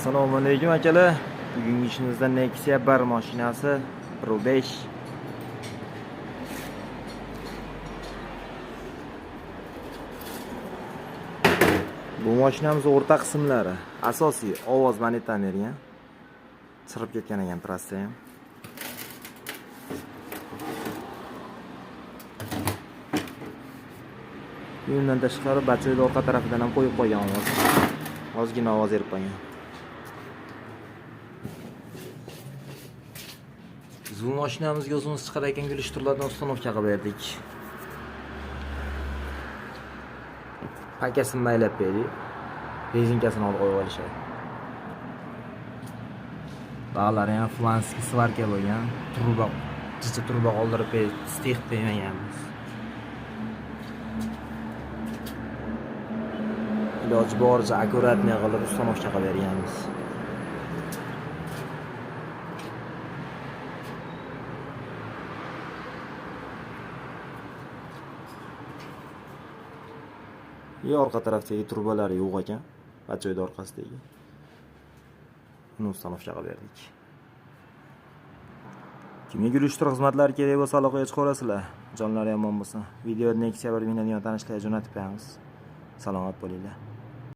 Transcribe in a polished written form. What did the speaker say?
Assalomu alaykum akalar. Bugungi ishimizda Nexia 1 mashinasi Pro 5. Bu mashinamiz o'rta qismlari asosiy ovoz monitoring bergan. Chirib ketgan ekan trassa ham. Bundan tashqari batteriya orqa tarafidan ham qo'yib qo'ygan ovoz. Ozgina ovoz berib qo'ygan. Bu mashinamizga o'zimiz chiqarayotgan gulishtirlardan uстановка qilib berdik. Pakasini maylab berdik. Rezinkasini olib qo'yib olishadi. Bog'lari ham flanski svarka bo'lgan. Turba, jicha turba qoldirib berdik. Stix bermaganmiz. Iloji boricha akkuratniy qilib uстановка qilib berganmiz. Orqa tarafdagi turbalari yo'q ekan, batteriya orqasidagi. Uni uстановка qilib berdik. Kimga gulishtir xizmatlari kerak bo'lsa aloqaga chiqaverasizlar. Jonlari yomon bo'lsa, videoni Nexia 1 minadigan tanishlarga jo'natib qo'yamiz. Salomat bo'linglar.